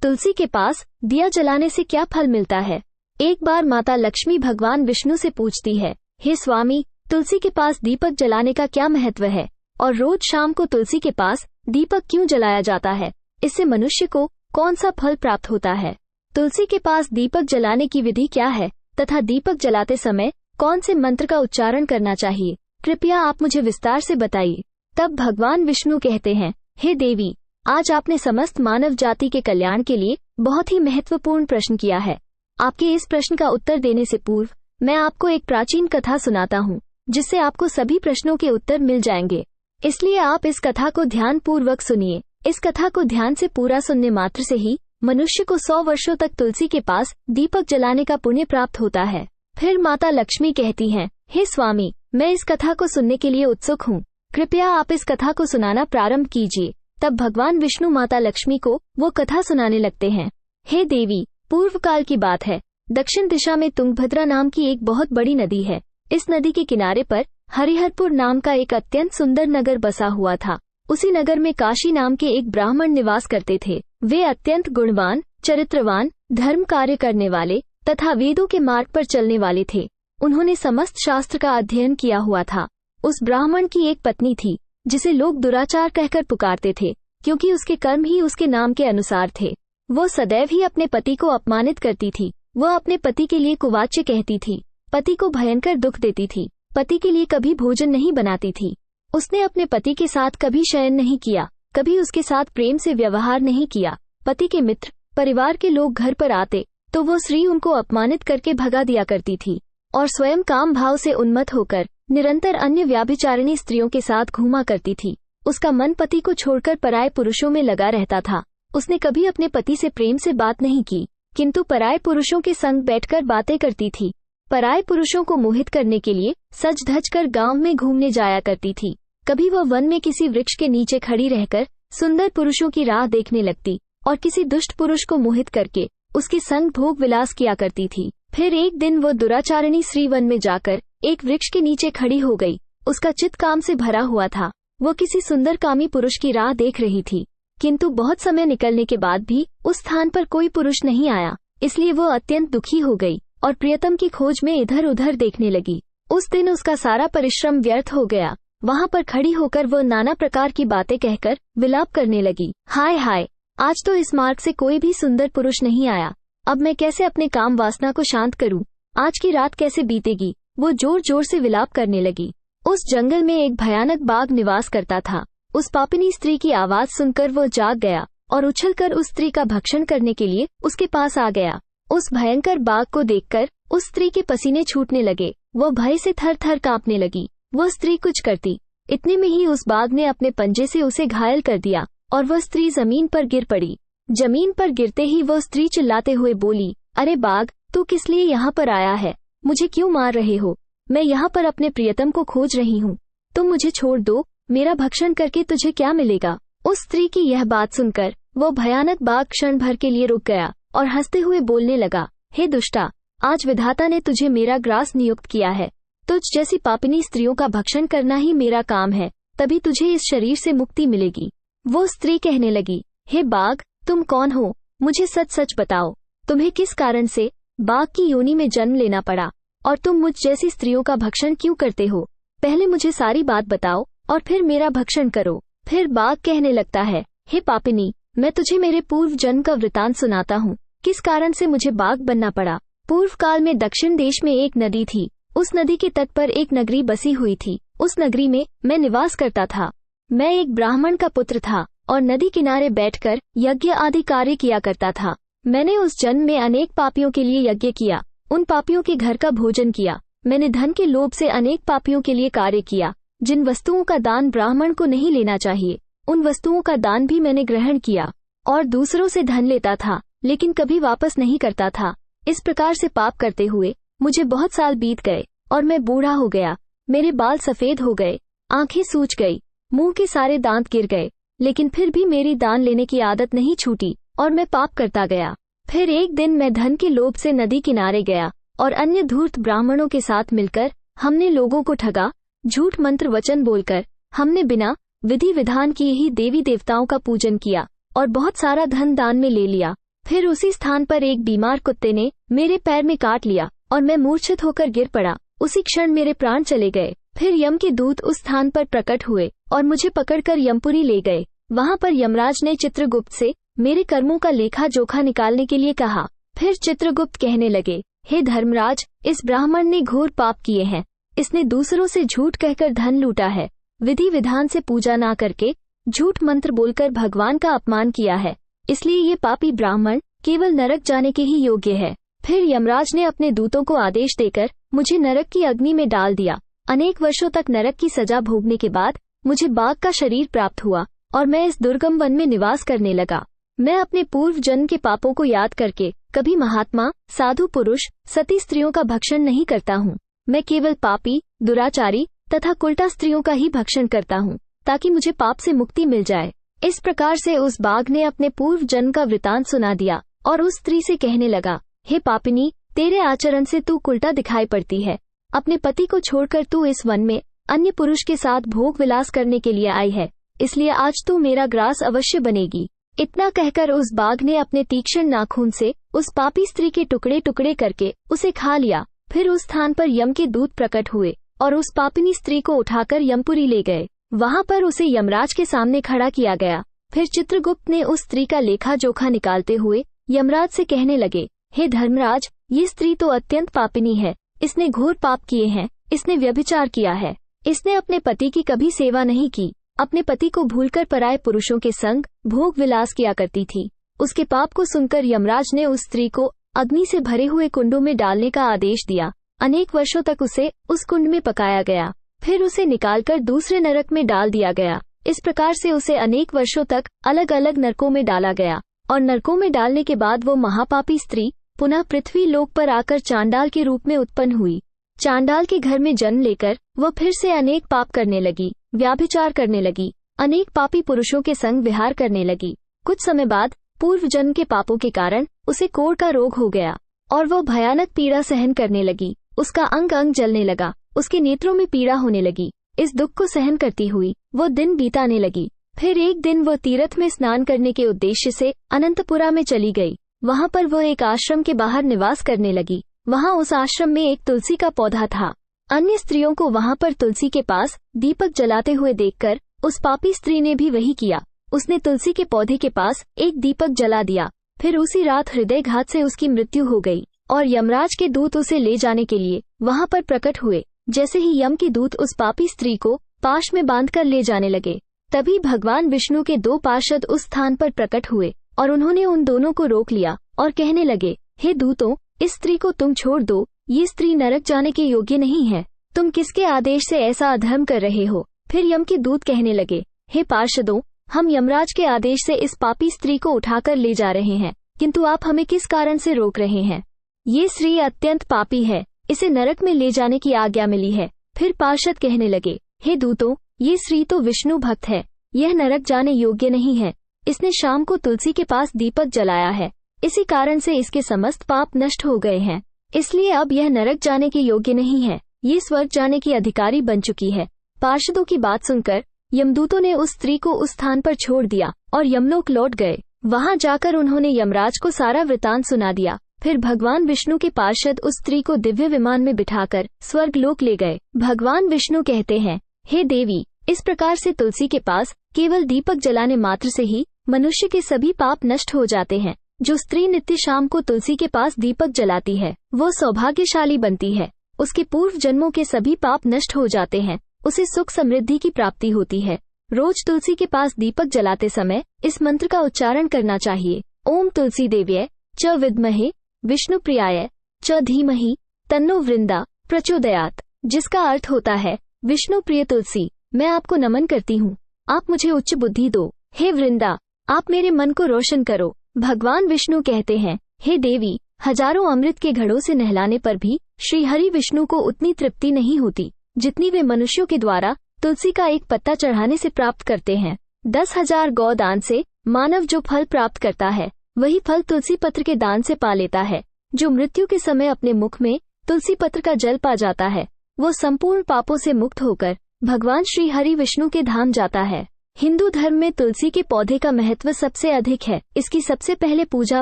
तुलसी के पास दिया जलाने से क्या फल मिलता है। एक बार माता लक्ष्मी भगवान विष्णु से पूछती है, हे स्वामी, तुलसी के पास दीपक जलाने का क्या महत्व है और रोज शाम को तुलसी के पास दीपक क्यों जलाया जाता है, इससे मनुष्य को कौन सा फल प्राप्त होता है। तुलसी के पास दीपक जलाने की विधि क्या है तथा दीपक जलाते समय कौन से मंत्र का उच्चारण करना चाहिए, कृपया आप मुझे विस्तार से बताइए। तब भगवान विष्णु कहते हैं, हे देवी, आज आपने समस्त मानव जाति के कल्याण के लिए बहुत ही महत्वपूर्ण प्रश्न किया है। आपके इस प्रश्न का उत्तर देने से पूर्व मैं आपको एक प्राचीन कथा सुनाता हूँ, जिससे आपको सभी प्रश्नों के उत्तर मिल जाएंगे। इसलिए आप इस कथा को ध्यान पूर्वक सुनिए। इस कथा को ध्यान से पूरा सुनने मात्र से ही मनुष्य को 100 वर्षों तक तुलसी के पास दीपक जलाने का पुण्य प्राप्त होता है। फिर माता लक्ष्मी कहती हैं, हे स्वामी, मैं इस कथा को सुनने के लिए उत्सुक हूँ, कृपया आप इस कथा को सुनाना प्रारंभ कीजिए। तब भगवान विष्णु माता लक्ष्मी को वो कथा सुनाने लगते हैं। हे देवी, पूर्व काल की बात है। दक्षिण दिशा में तुंगभद्रा नाम की एक बहुत बड़ी नदी है। इस नदी के किनारे पर हरिहरपुर नाम का एक अत्यंत सुंदर नगर बसा हुआ था। उसी नगर में काशी नाम के एक ब्राह्मण निवास करते थे। वे अत्यंत गुणवान, चरित्रवान, धर्म कार्य करने वाले तथा वेदों के मार्ग पर चलने वाले थे। उन्होंने समस्त शास्त्र का अध्ययन किया हुआ था। उस ब्राह्मण की एक पत्नी थी, जिसे लोग दुराचार कहकर पुकारते थे, क्योंकि उसके कर्म ही उसके नाम के अनुसार थे। वो सदैव ही अपने पति को अपमानित करती थी। वह अपने पति के लिए कुवाच्य कहती थी, पति को भयंकर दुख देती थी, पति के लिए कभी भोजन नहीं बनाती थी। उसने अपने पति के साथ कभी शयन नहीं किया, कभी उसके साथ प्रेम से व्यवहार नहीं किया। पति के मित्र, परिवार के लोग घर पर आते तो वो स्त्री उनको अपमानित करके भगा दिया करती थी और स्वयं काम भाव से उन्मत्त होकर निरंतर अन्य व्याभिचारिणी स्त्रियों के साथ घूमा करती थी। उसका मन पति को छोड़कर पराये पुरुषों में लगा रहता था। उसने कभी अपने पति से प्रेम से बात नहीं की, किंतु पराये पुरुषों के संग बैठकर बातें करती थी। पराये पुरुषों को मोहित करने के लिए सज धज कर गांव में घूमने जाया करती थी। कभी वह वन में किसी वृक्ष के नीचे खड़ी रहकर सुंदर पुरुषों की राह देखने लगती और किसी दुष्ट पुरुष को मोहित करके उसके संग भोग विलास किया करती थी। फिर एक दिन वो दुराचारिणी स्त्री वन में जाकर एक वृक्ष के नीचे खड़ी हो गई। उसका चित्त काम से भरा हुआ था। वो किसी सुंदर कामी पुरुष की राह देख रही थी, किंतु बहुत समय निकलने के बाद भी उस स्थान पर कोई पुरुष नहीं आया। इसलिए वो अत्यंत दुखी हो गई और प्रियतम की खोज में इधर उधर देखने लगी। उस दिन उसका सारा परिश्रम व्यर्थ हो गया। वहाँ पर खड़ी होकर वो नाना प्रकार की बातें कहकर विलाप करने लगी। हाय हाय, आज तो इस मार्ग से कोई भी सुंदर पुरुष नहीं आया। अब मैं कैसे अपने काम वासना को शांत करूं? आज की रात कैसे बीतेगी? वो जोर जोर से विलाप करने लगी। उस जंगल में एक भयानक बाघ निवास करता था। उस पापिनी स्त्री की आवाज सुनकर वो जाग गया और उछलकर उस स्त्री का भक्षण करने के लिए उसके पास आ गया। उस भयंकर बाघ को देखकर उस स्त्री के पसीने छूटने लगे। वो भय से थर थर कांपने लगी। वह स्त्री कुछ करती, इतने में ही उस बाघ ने अपने पंजे से उसे घायल कर दिया और वह स्त्री जमीन पर गिर पड़ी। जमीन पर गिरते ही वह स्त्री चिल्लाते हुए बोली, अरे बाघ, तू किस लिए यहाँ पर आया है? मुझे क्यों मार रहे हो? मैं यहाँ पर अपने प्रियतम को खोज रही हूँ। तुम मुझे छोड़ दो। मेरा भक्षण करके तुझे क्या मिलेगा? उस स्त्री की यह बात सुनकर वो भयानक बाघ क्षण भर के लिए रुक गया और हंसते हुए बोलने लगा, हे दुष्टा, आज विधाता ने तुझे मेरा ग्रास नियुक्त किया है। तुझ जैसी पापिनी स्त्रियों का भक्षण करना ही मेरा काम है, तभी तुझे इस शरीर से मुक्ति मिलेगी। वो स्त्री कहने लगी, हे बाघ, तुम कौन हो? मुझे सच सच बताओ, तुम्हें किस कारण से बाघ की योनि में जन्म लेना पड़ा और तुम मुझ जैसी स्त्रियों का भक्षण क्यों करते हो? पहले मुझे सारी बात बताओ और फिर मेरा भक्षण करो। फिर बाघ कहने लगता है, हे पापिनी, मैं तुझे मेरे पूर्व जन्म का वृतांत सुनाता हूँ, किस कारण से मुझे बाघ बनना पड़ा। पूर्व काल में दक्षिण देश में एक नदी थी। उस नदी के तट पर एक नगरी बसी हुई थी। उस नगरी में मैं निवास करता था। मैं एक ब्राह्मण का पुत्र था और नदी किनारे बैठकर यज्ञ आदि कार्य किया करता था। मैंने उस जन्म में अनेक पापियों के लिए यज्ञ किया, उन पापियों के घर का भोजन किया। मैंने धन के लोभ से अनेक पापियों के लिए कार्य किया। जिन वस्तुओं का दान ब्राह्मण को नहीं लेना चाहिए, उन वस्तुओं का दान भी मैंने ग्रहण किया और दूसरों से धन लेता था, लेकिन कभी वापस नहीं करता था। इस प्रकार से पाप करते हुए मुझे बहुत साल बीत गए और मैं बूढ़ा हो गया। मेरे बाल सफेद हो गए, आंखें सूज गई, मुंह के सारे दांत गिर गए, लेकिन फिर भी मेरी दान लेने की आदत नहीं छूटी और मैं पाप करता गया। फिर एक दिन मैं धन के लोभ से नदी किनारे गया और अन्य धूर्त ब्राह्मणों के साथ मिलकर हमने लोगों को ठगा। झूठ मंत्र वचन बोलकर हमने बिना विधि विधान किए ही देवी देवताओं का पूजन किया और बहुत सारा धन दान में ले लिया। फिर उसी स्थान पर एक बीमार कुत्ते ने मेरे पैर में काट लिया और मैं मूर्छित होकर गिर पड़ा। उसी क्षण मेरे प्राण चले गए। फिर यम के दूत उस स्थान पर प्रकट हुए और मुझे पकड़कर यमपुरी ले गए। वहां पर यमराज ने चित्रगुप्त से मेरे कर्मों का लेखा जोखा निकालने के लिए कहा। फिर चित्रगुप्त कहने लगे, हे धर्मराज, इस ब्राह्मण ने घोर पाप किए हैं। इसने दूसरों से झूठ कहकर धन लूटा है, विधि विधान से पूजा ना करके झूठ मंत्र बोलकर भगवान का अपमान किया है। इसलिए ये पापी ब्राह्मण केवल नरक जाने के ही योग्य है। फिर यमराज ने अपने दूतों को आदेश देकर मुझे नरक की अग्नि में डाल दिया। अनेक वर्षों तक नरक की सजा भोगने के बाद मुझे बाघ का शरीर प्राप्त हुआ और मैं इस दुर्गम वन में निवास करने लगा। मैं अपने पूर्व जन्म के पापों को याद करके कभी महात्मा, साधु पुरुष, सती स्त्रियों का भक्षण नहीं करता हूँ। मैं केवल पापी, दुराचारी तथा कुलटा स्त्रियों का ही भक्षण करता हूँ, ताकि मुझे पाप से मुक्ति मिल जाए। इस प्रकार से उस बाघ ने अपने पूर्व जन्म का वृतांत सुना दिया और उस स्त्री से कहने लगा, हे पापिनी, तेरे आचरण से तू कुलटा दिखाई पड़ती है। अपने पति को छोड़कर तू इस वन में अन्य पुरुष के साथ भोग विलास करने के लिए आई है, इसलिए आज तू मेरा ग्रास अवश्य बनेगी। इतना कहकर उस बाघ ने अपने तीक्ष्ण नाखून से उस पापी स्त्री के टुकड़े टुकड़े करके उसे खा लिया। फिर उस स्थान पर यम के दूत प्रकट हुए और उस पापिनी स्त्री को उठाकर यमपुरी ले गए। वहां पर उसे यमराज के सामने खड़ा किया गया। फिर चित्रगुप्त ने उस स्त्री का लेखा जोखा निकालते हुए यमराज से कहने लगे, हे धर्मराज, ये स्त्री तो अत्यंत पापिनी है। इसने घोर पाप किए हैं। इसने व्यभिचार किया है। इसने अपने पति की कभी सेवा नहीं की। अपने पति को भूलकर पराये पुरुषों के संग भोग विलास किया करती थी। उसके पाप को सुनकर यमराज ने उस स्त्री को अग्नि से भरे हुए कुंडों में डालने का आदेश दिया। अनेक वर्षों तक उसे उस कुंड में पकाया गया। फिर उसे निकालकर दूसरे नरक में डाल दिया गया। इस प्रकार से उसे अनेक वर्षों तक अलग अलग नरकों में डाला गया और नरकों में डालने के बाद वो महापापी स्त्री पुनः पृथ्वी लोक पर आकर चांडाल के रूप में उत्पन्न हुई। चांडाल के घर में जन्म लेकर वह फिर से अनेक पाप करने लगी, व्याभिचार करने लगी, अनेक पापी पुरुषों के संग विहार करने लगी। कुछ समय बाद पूर्व जन्म के पापों के कारण उसे कोढ़ का रोग हो गया और वह भयानक पीड़ा सहन करने लगी। उसका अंग अंग जलने लगा, उसके नेत्रों में पीड़ा होने लगी। इस दुख को सहन करती हुई वो दिन बीताने लगी। फिर एक दिन वह तीर्थ में स्नान करने के उद्देश्य से अनंतपुरा में चली गई। वहां पर वह एक आश्रम के बाहर निवास करने लगी। वहां उस आश्रम में एक तुलसी का पौधा था। अन्य स्त्रियों को वहां पर तुलसी के पास दीपक जलाते हुए देखकर उस पापी स्त्री ने भी वही किया। उसने तुलसी के पौधे के पास एक दीपक जला दिया। फिर उसी रात हृदयघात से उसकी मृत्यु हो गई और यमराज के दूत उसे ले जाने के लिए वहां पर प्रकट हुए। जैसे ही यम के दूत उस पापी स्त्री को पाश में बांधकर ले जाने लगे, तभी भगवान विष्णु के दो पार्षद उस स्थान पर प्रकट हुए और उन्होंने उन दोनों को रोक लिया और कहने लगे, हे दूतों, इस स्त्री को तुम छोड़ दो। ये स्त्री नरक जाने के योग्य नहीं है। तुम किसके आदेश से ऐसा अधर्म कर रहे हो? फिर यम के दूत कहने लगे, हे पार्षदों, हम यमराज के आदेश से इस पापी स्त्री को उठाकर ले जा रहे हैं, किंतु आप हमें किस कारण से रोक रहे हैं? ये स्त्री अत्यंत पापी है, इसे नरक में ले जाने की आज्ञा मिली है। फिर पार्षद कहने लगे, हे दूतों, ये स्त्री तो विष्णु भक्त है, यह नरक जाने योग्य नहीं है। इसने शाम को तुलसी के पास दीपक जलाया है, इसी कारण से इसके समस्त पाप नष्ट हो गए हैं। इसलिए अब यह नरक जाने के योग्य नहीं है, ये स्वर्ग जाने की अधिकारी बन चुकी है। पार्षदों की बात सुनकर यमदूतों ने उस स्त्री को उस स्थान पर छोड़ दिया और यमलोक लौट गए। वहां जाकर उन्होंने यमराज को सारा वृतांत सुना दिया। फिर भगवान विष्णु के पार्षद उस स्त्री को दिव्य विमान में बिठाकर स्वर्ग लोक ले गए। भगवान विष्णु कहते हैं, हे देवी, इस प्रकार से तुलसी के पास केवल दीपक जलाने मात्र से ही मनुष्य के सभी पाप नष्ट हो जाते हैं। जो स्त्री नित्य शाम को तुलसी के पास दीपक जलाती है, वो सौभाग्यशाली बनती है। उसके पूर्व जन्मों के सभी पाप नष्ट हो जाते हैं। उसे सुख समृद्धि की प्राप्ति होती है। रोज तुलसी के पास दीपक जलाते समय इस मंत्र का उच्चारण करना चाहिए। ओम तुलसी देव्यै च विद्महे विष्णु प्रियाय च धीमहि तन्नो वृंदा प्रचोदयात्, जिसका अर्थ होता है, विष्णु प्रिय तुलसी, मैं आपको नमन करती हूँ, आप मुझे उच्च बुद्धि दो। हे वृंदा, आप मेरे मन को रोशन करो। भगवान विष्णु कहते हैं, हे देवी, हजारों अमृत के घड़ों से नहलाने पर भी श्री हरि विष्णु को उतनी तृप्ति नहीं होती जितनी वे मनुष्यों के द्वारा तुलसी का एक पत्ता चढ़ाने से प्राप्त करते हैं। 10,000 गौ दान से मानव जो फल प्राप्त करता है, वही फल तुलसी पत्र के दान से पा लेता है। जो मृत्यु के समय अपने मुख में तुलसी पत्र का जल पा जाता है, वो संपूर्ण पापों से मुक्त होकर भगवान श्री हरि विष्णु के धाम जाता है। हिंदू धर्म में तुलसी के पौधे का महत्व सबसे अधिक है। इसकी सबसे पहले पूजा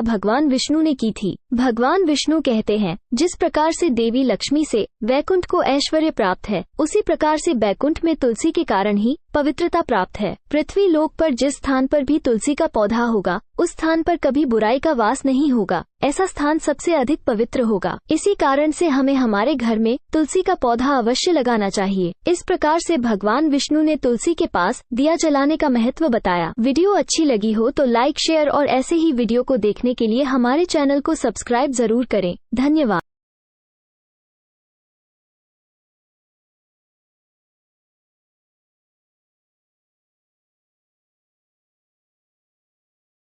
भगवान विष्णु ने की थी। भगवान विष्णु कहते हैं, जिस प्रकार से देवी लक्ष्मी से वैकुंठ को ऐश्वर्य प्राप्त है, उसी प्रकार से बैकुंठ में तुलसी के कारण ही पवित्रता प्राप्त है। पृथ्वी लोक पर जिस स्थान पर भी तुलसी का पौधा होगा, उस स्थान पर कभी बुराई का वास नहीं होगा। ऐसा स्थान सबसे अधिक पवित्र होगा। इसी कारण से हमें हमारे घर में तुलसी का पौधा अवश्य लगाना चाहिए। इस प्रकार से भगवान विष्णु ने तुलसी के पास दिया जलाने का महत्व बताया। वीडियो अच्छी लगी हो तो लाइक, शेयर और ऐसे ही वीडियो को देखने के लिए हमारे चैनल को सब्सक्राइब जरूर करें। धन्यवाद।